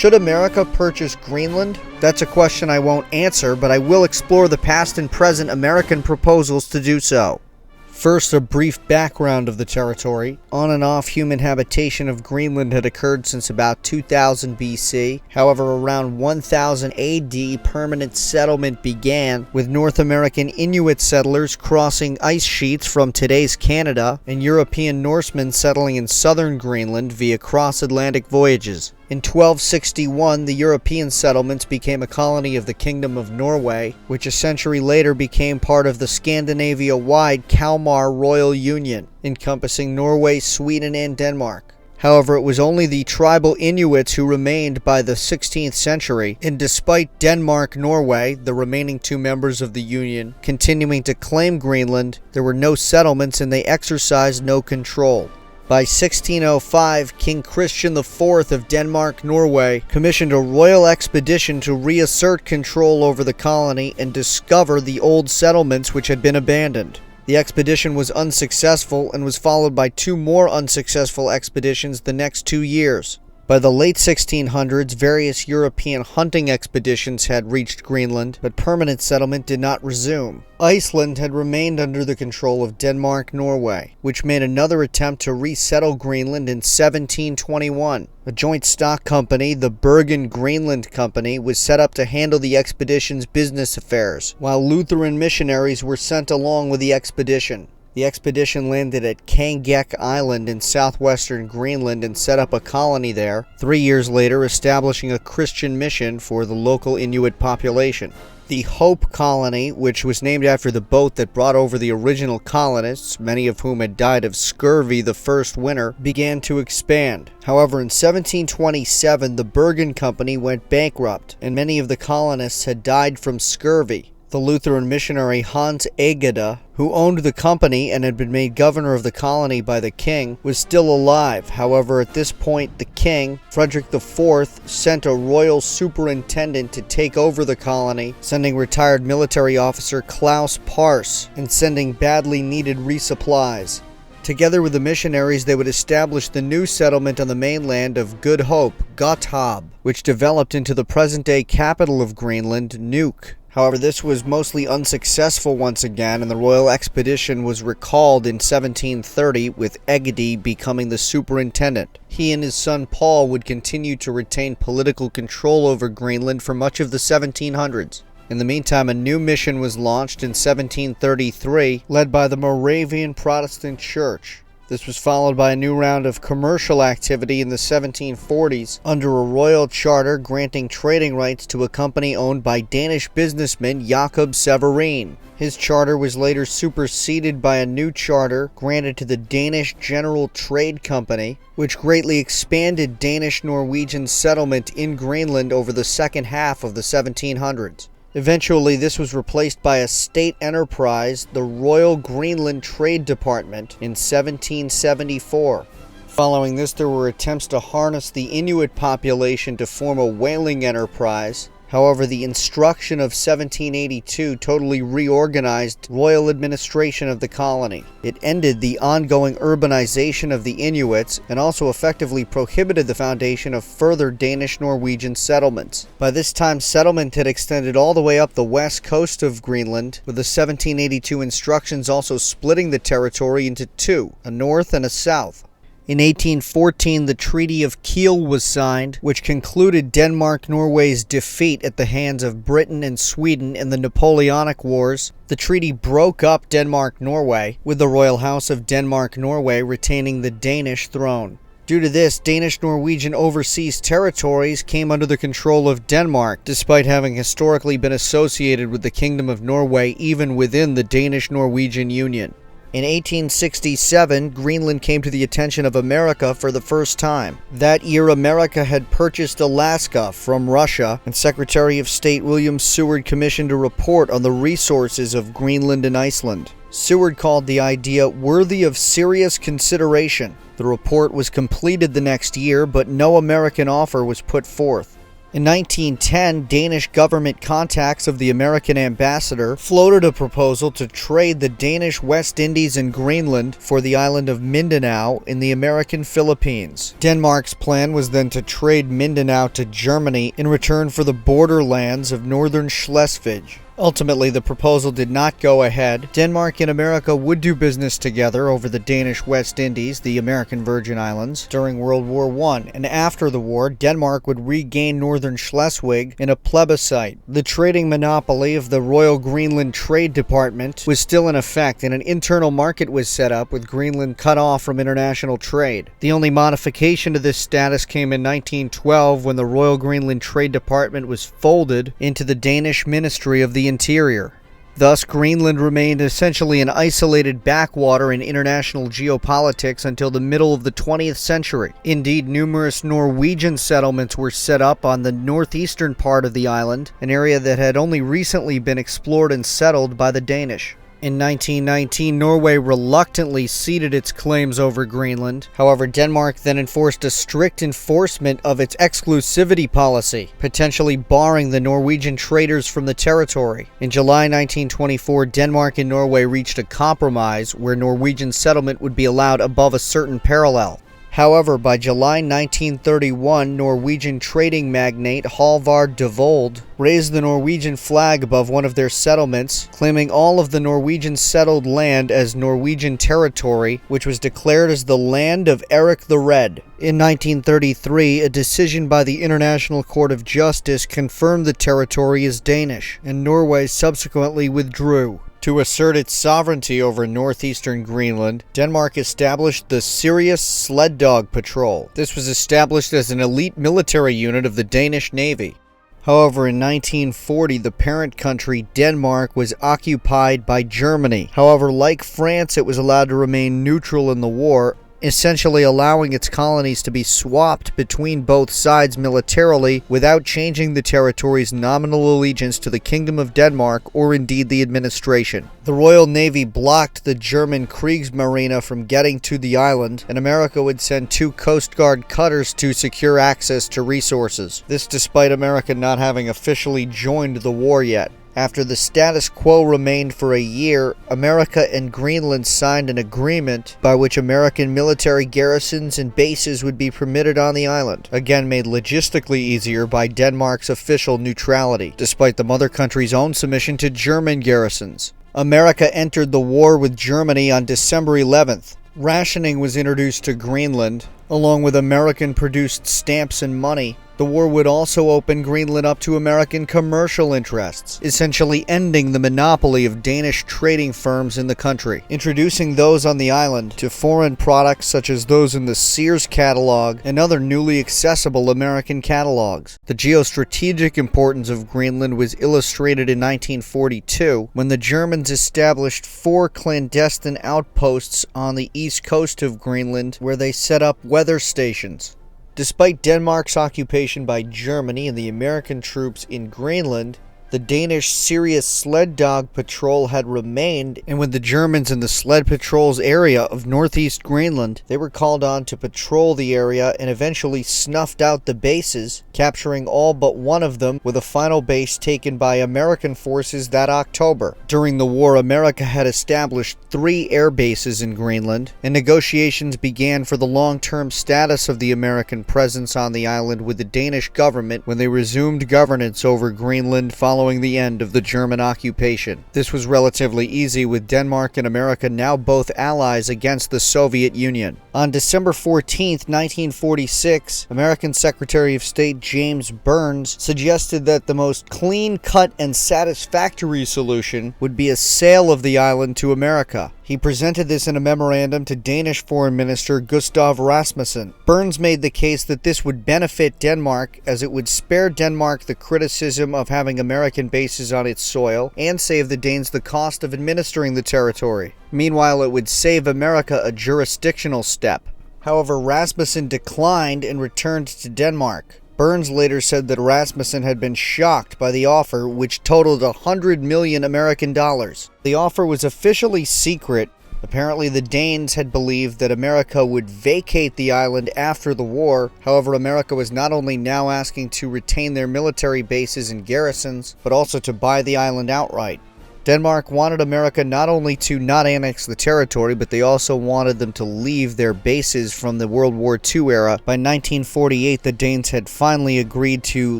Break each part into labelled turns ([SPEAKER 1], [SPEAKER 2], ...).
[SPEAKER 1] Should America purchase Greenland? That's a question I won't answer, but I will explore the past and present American proposals to do so. First, a brief background of the territory. On and off human habitation of Greenland had occurred since about 2000 BC. However, around 1000 AD, permanent settlement began, with North American Inuit settlers crossing ice sheets from today's Canada, and European Norsemen settling in southern Greenland via cross-Atlantic voyages. In 1261, the European settlements became a colony of the Kingdom of Norway, which a century later became part of the Scandinavia-wide Kalmar Royal Union, encompassing Norway, Sweden, and Denmark. However, it was only the tribal Inuits who remained by the 16th century, and despite Denmark-Norway, the remaining two members of the Union, continuing to claim Greenland, there were no settlements and they exercised no control. By 1605, King Christian IV of Denmark-Norway commissioned a royal expedition to reassert control over the colony and discover the old settlements which had been abandoned. The expedition was unsuccessful and was followed by two more unsuccessful expeditions the next 2 years. By the late 1600s, various European hunting expeditions had reached Greenland, but permanent settlement did not resume. Iceland had remained under the control of Denmark-Norway, which made another attempt to resettle Greenland in 1721. A joint stock company, the Bergen Greenland Company, was set up to handle the expedition's business affairs, while Lutheran missionaries were sent along with the expedition. The expedition landed at Kangek Island in southwestern Greenland and set up a colony there, 3 years later establishing a Christian mission for the local Inuit population. The Hope Colony, which was named after the boat that brought over the original colonists, many of whom had died of scurvy the first winter, began to expand. However, in 1727, the Bergen Company went bankrupt, and many of the colonists had died from scurvy. The Lutheran missionary Hans Egede, who owned the company and had been made governor of the colony by the king, was still alive. However, at this point, the king, Frederick IV, sent a royal superintendent to take over the colony, sending retired military officer Klaus Pars and sending badly needed resupplies. Together with the missionaries, they would establish the new settlement on the mainland of Good Hope, Gotthab, which developed into the present-day capital of Greenland, Nuuk. However, this was mostly unsuccessful once again, and the royal expedition was recalled in 1730, with Egede becoming the superintendent. He and his son Paul would continue to retain political control over Greenland for much of the 1700s. In the meantime, a new mission was launched in 1733, led by the Moravian Protestant Church. This was followed by a new round of commercial activity in the 1740s under a royal charter granting trading rights to a company owned by Danish businessman Jacob Severin. His charter was later superseded by a new charter granted to the Danish General Trade Company, which greatly expanded Danish-Norwegian settlement in Greenland over the second half of the 1700s. Eventually, this was replaced by a state enterprise, the Royal Greenland Trade Department, in 1774. Following this, there were attempts to harness the Inuit population to form a whaling enterprise. However, the Instruction of 1782 totally reorganized royal administration of the colony. It ended the ongoing urbanization of the Inuits and also effectively prohibited the foundation of further Danish-Norwegian settlements. By this time, settlement had extended all the way up the west coast of Greenland, with the 1782 instructions also splitting the territory into two, a north and a south. In 1814, the Treaty of Kiel was signed, which concluded Denmark-Norway's defeat at the hands of Britain and Sweden in the Napoleonic Wars. The treaty broke up Denmark-Norway, with the Royal House of Denmark-Norway retaining the Danish throne. Due to this, Danish-Norwegian overseas territories came under the control of Denmark, despite having historically been associated with the Kingdom of Norway even within the Danish-Norwegian Union. In 1867, Greenland came to the attention of America for the first time. That year, America had purchased Alaska from Russia, and Secretary of State William Seward commissioned a report on the resources of Greenland and Iceland. Seward called the idea worthy of serious consideration. The report was completed the next year, but no American offer was put forth. In 1910, Danish government contacts of the American ambassador floated a proposal to trade the Danish West Indies and Greenland for the island of Mindanao in the American Philippines. Denmark's plan was then to trade Mindanao to Germany in return for the borderlands of northern Schleswig. Ultimately, the proposal did not go ahead. Denmark and America would do business together over the Danish West Indies, the American Virgin Islands, during World War I, and after the war, Denmark would regain northern Schleswig in a plebiscite. The trading monopoly of the Royal Greenland Trade Department was still in effect, and an internal market was set up with Greenland cut off from international trade. The only modification to this status came in 1912 when the Royal Greenland Trade Department was folded into the Danish Ministry of the Interior. Thus, Greenland remained essentially an isolated backwater in international geopolitics until the middle of the 20th century. Indeed, numerous Norwegian settlements were set up on the northeastern part of the island, an area that had only recently been explored and settled by the Danish. In 1919, Norway reluctantly ceded its claims over Greenland. However, Denmark then enforced a strict enforcement of its exclusivity policy, potentially barring the Norwegian traders from the territory. In July 1924, Denmark and Norway reached a compromise where Norwegian settlement would be allowed above a certain parallel. However, by July 1931, Norwegian trading magnate Halvard Devold raised the Norwegian flag above one of their settlements, claiming all of the Norwegian settled land as Norwegian territory, which was declared as the land of Erik the Red. In 1933, a decision by the International Court of Justice confirmed the territory as Danish, and Norway subsequently withdrew. To assert its sovereignty over northeastern Greenland, Denmark established the Sirius Sled Dog Patrol. This was established as an elite military unit of the Danish Navy. However, in 1940, the parent country, Denmark, was occupied by Germany. However, like France, it was allowed to remain neutral in the war, essentially allowing its colonies to be swapped between both sides militarily without changing the territory's nominal allegiance to the Kingdom of Denmark or indeed the administration. The Royal Navy blocked the German Kriegsmarine from getting to the island, and America would send 2 Coast Guard cutters to secure access to resources. This despite America not having officially joined the war yet. After the status quo remained for a year, America and Greenland signed an agreement by which American military garrisons and bases would be permitted on the island, again made logistically easier by Denmark's official neutrality, despite the mother country's own submission to German garrisons. America entered the war with Germany on December 11th. Rationing was introduced to Greenland, along with American-produced stamps and money. The war would also open Greenland up to American commercial interests, essentially ending the monopoly of Danish trading firms in the country, introducing those on the island to foreign products such as those in the Sears catalog and other newly accessible American catalogs. The geostrategic importance of Greenland was illustrated in 1942 when the Germans established 4 clandestine outposts on the east coast of Greenland where they set up weather stations. Despite Denmark's occupation by Germany and the American troops in Greenland, the Danish Sirius Sled Dog Patrol had remained, and when the Germans in the Sled Patrol's area of northeast Greenland, they were called on to patrol the area and eventually snuffed out the bases, capturing all but one of them, with a final base taken by American forces that October. During the war, America had established 3 air bases in Greenland, and negotiations began for the long-term status of the American presence on the island with the Danish government when they resumed governance over Greenland following the end of the German occupation. This was relatively easy, with Denmark and America now both allies against the Soviet Union. On December 14, 1946, American Secretary of State James Burns suggested that the most clean-cut and satisfactory solution would be a sale of the island to America. He presented this in a memorandum to Danish Foreign Minister Gustav Rasmussen. Burns made the case that this would benefit Denmark, as it would spare Denmark the criticism of having American bases on its soil and save the Danes the cost of administering the territory. Meanwhile, it would save America a jurisdictional step. However, Rasmussen declined and returned to Denmark. Burns later said that Rasmussen had been shocked by the offer, which totaled $100 million American dollars. The offer was officially secret, Apparently, the Danes had believed that America would vacate the island after the war. However, America was not only now asking to retain their military bases and garrisons, but also to buy the island outright. Denmark wanted America not only to not annex the territory, but they also wanted them to leave their bases from the World War II era. By 1948, the Danes had finally agreed to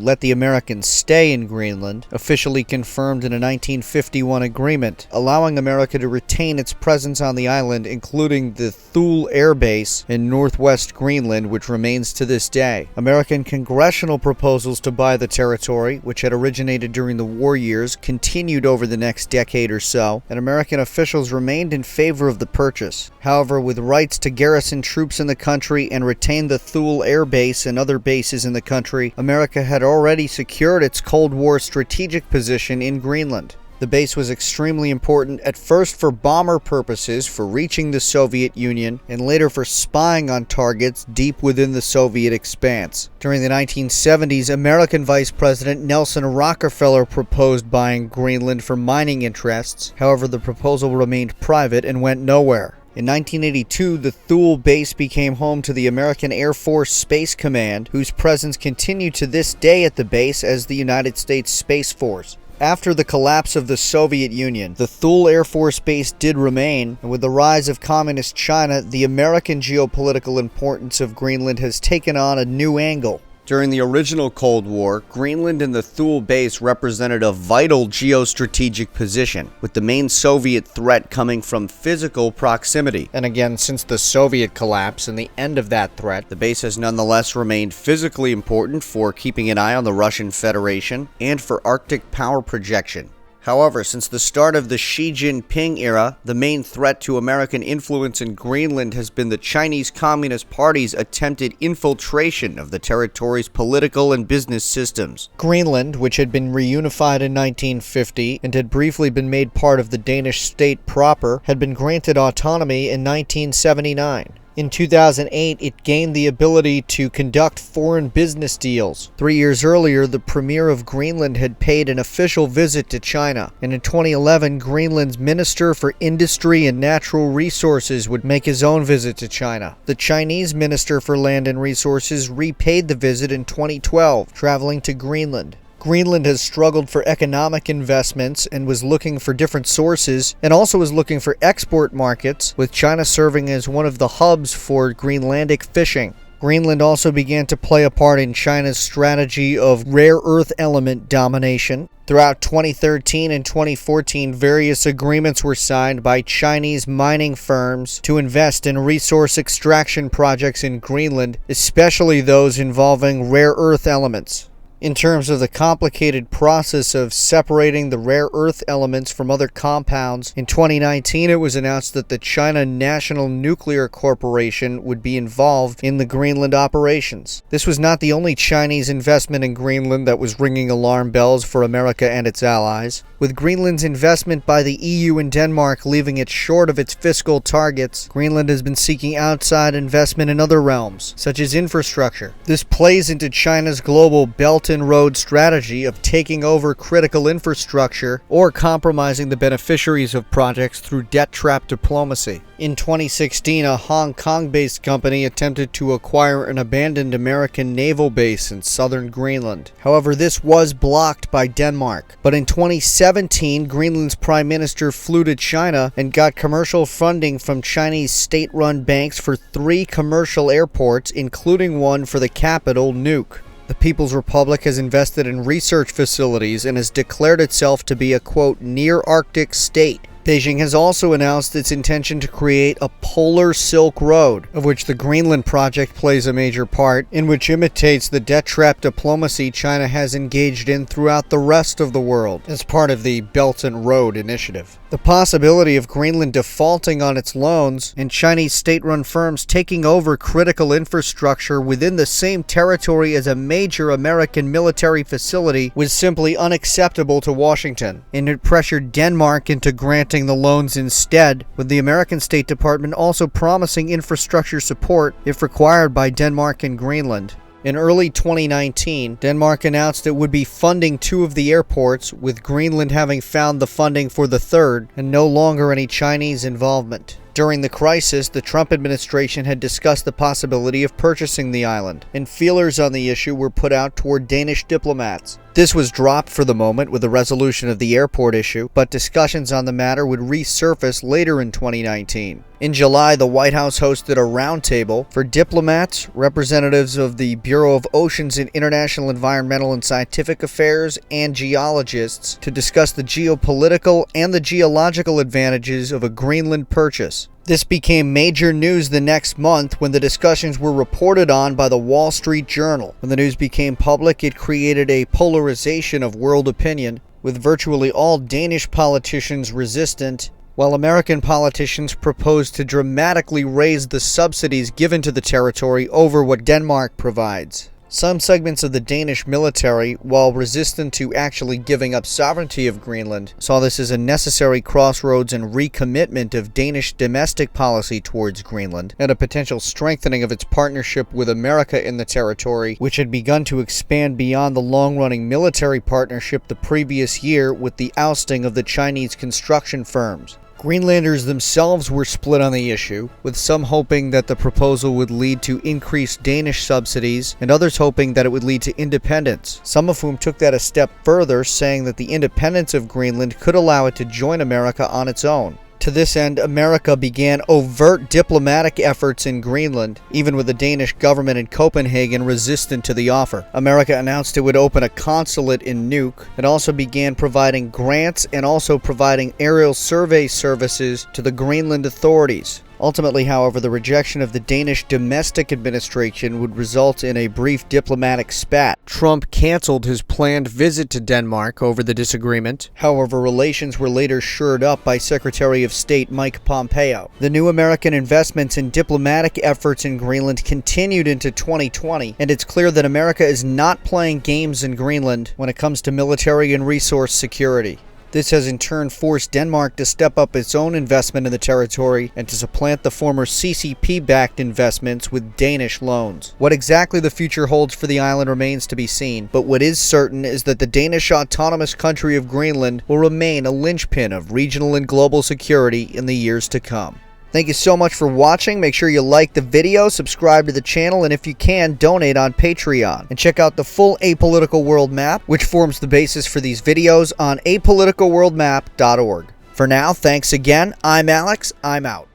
[SPEAKER 1] let the Americans stay in Greenland, officially confirmed in a 1951 agreement, allowing America to retain its presence on the island, including the Thule Air Base in northwest Greenland, which remains to this day. American congressional proposals to buy the territory, which had originated during the war years, continued over the next decade or so, and American officials remained in favor of the purchase. However, with rights to garrison troops in the country and retain the Thule Air Base and other bases in the country, America had already secured its Cold War strategic position in Greenland. The base was extremely important, at first for bomber purposes for reaching the Soviet Union, and later for spying on targets deep within the Soviet expanse. During the 1970s, American Vice President Nelson Rockefeller proposed buying Greenland for mining interests. However, the proposal remained private and went nowhere. In 1982, the Thule base became home to the American Air Force Space Command, whose presence continued to this day at the base as the United States Space Force. After the collapse of the Soviet Union, the Thule Air Force Base did remain, and with the rise of Communist China, the American geopolitical importance of Greenland has taken on a new angle. During the original Cold War, Greenland and the Thule base represented a vital geostrategic position, with the main Soviet threat coming from physical proximity. And again, since the Soviet collapse and the end of that threat, the base has nonetheless remained physically important for keeping an eye on the Russian Federation and for Arctic power projection. However, since the start of the Xi Jinping era, the main threat to American influence in Greenland has been the Chinese Communist Party's attempted infiltration of the territory's political and business systems. Greenland, which had been reunified in 1950 and had briefly been made part of the Danish state proper, had been granted autonomy in 1979. In 2008, it gained the ability to conduct foreign business deals. 3 years earlier, the Premier of Greenland had paid an official visit to China. And in 2011, Greenland's Minister for Industry and Natural Resources would make his own visit to China. The Chinese Minister for Land and Resources repaid the visit in 2012, traveling to Greenland. Greenland has struggled for economic investments and was looking for different sources, and also was looking for export markets, with China serving as one of the hubs for Greenlandic fishing. Greenland also began to play a part in China's strategy of rare earth element domination. Throughout 2013 and 2014, various agreements were signed by Chinese mining firms to invest in resource extraction projects in Greenland, especially those involving rare earth elements. In terms of the complicated process of separating the rare earth elements from other compounds, in 2019 it was announced that the China National Nuclear Corporation would be involved in the Greenland operations. This was not the only Chinese investment in Greenland that was ringing alarm bells for America and its allies. With Greenland's investment by the EU and Denmark leaving it short of its fiscal targets, Greenland has been seeking outside investment in other realms, such as infrastructure. This plays into China's global Belt and Road strategy of taking over critical infrastructure or compromising the beneficiaries of projects through debt trap diplomacy. In 2016, a Hong Kong-based company attempted to acquire an abandoned American naval base in southern Greenland. However, this was blocked by Denmark. But in 2017, Greenland's prime minister flew to China and got commercial funding from Chinese state-run banks for 3 commercial airports, including one for the capital, Nuuk. The People's Republic has invested in research facilities and has declared itself to be a, quote, near-Arctic state. Beijing has also announced its intention to create a polar Silk Road, of which the Greenland project plays a major part, in which imitates the debt trap diplomacy China has engaged in throughout the rest of the world as part of the Belt and Road Initiative. The possibility of Greenland defaulting on its loans and Chinese state-run firms taking over critical infrastructure within the same territory as a major American military facility was simply unacceptable to Washington, and it pressured Denmark into granting the loans instead, with the American State Department also promising infrastructure support if required by Denmark and Greenland. In early 2019, Denmark announced it would be funding 2 of the airports, with Greenland having found the funding for the third, and no longer any Chinese involvement. During the crisis, the Trump administration had discussed the possibility of purchasing the island, and feelers on the issue were put out toward Danish diplomats. This was dropped for the moment with the resolution of the airport issue, but discussions on the matter would resurface later in 2019. In July, the White House hosted a roundtable for diplomats, representatives of the Bureau of Oceans and International Environmental and Scientific Affairs, and geologists to discuss the geopolitical and the geological advantages of a Greenland purchase. This became major news the next month when the discussions were reported on by the Wall Street Journal. When the news became public, it created a polarization of world opinion, with virtually all Danish politicians resistant, while American politicians proposed to dramatically raise the subsidies given to the territory over what Denmark provides. Some segments of the Danish military, while resistant to actually giving up sovereignty of Greenland, saw this as a necessary crossroads and recommitment of Danish domestic policy towards Greenland, and a potential strengthening of its partnership with America in the territory, which had begun to expand beyond the long-running military partnership the previous year with the ousting of the Chinese construction firms. Greenlanders themselves were split on the issue, with some hoping that the proposal would lead to increased Danish subsidies, and others hoping that it would lead to independence, some of whom took that a step further, saying that the independence of Greenland could allow it to join America on its own. To this end, America began overt diplomatic efforts in Greenland, even with the Danish government in Copenhagen resistant to the offer. America announced it would open a consulate in Nuuk. It also began providing grants and also providing aerial survey services to the Greenland authorities. Ultimately, however, the rejection of the Danish domestic administration would result in a brief diplomatic spat. Trump canceled his planned visit to Denmark over the disagreement. However, relations were later shored up by Secretary of State Mike Pompeo. The new American investments in diplomatic efforts in Greenland continued into 2020, and it's clear that America is not playing games in Greenland when it comes to military and resource security. This has in turn forced Denmark to step up its own investment in the territory and to supplant the former CCP-backed investments with Danish loans. What exactly the future holds for the island remains to be seen, but what is certain is that the Danish autonomous country of Greenland will remain a linchpin of regional and global security in the years to come. Thank you so much for watching. Make sure you like the video, subscribe to the channel, and if you can, donate on Patreon. And check out the full Apolitical World Map, which forms the basis for these videos on apoliticalworldmap.org. For now, thanks again. I'm Alex. I'm out.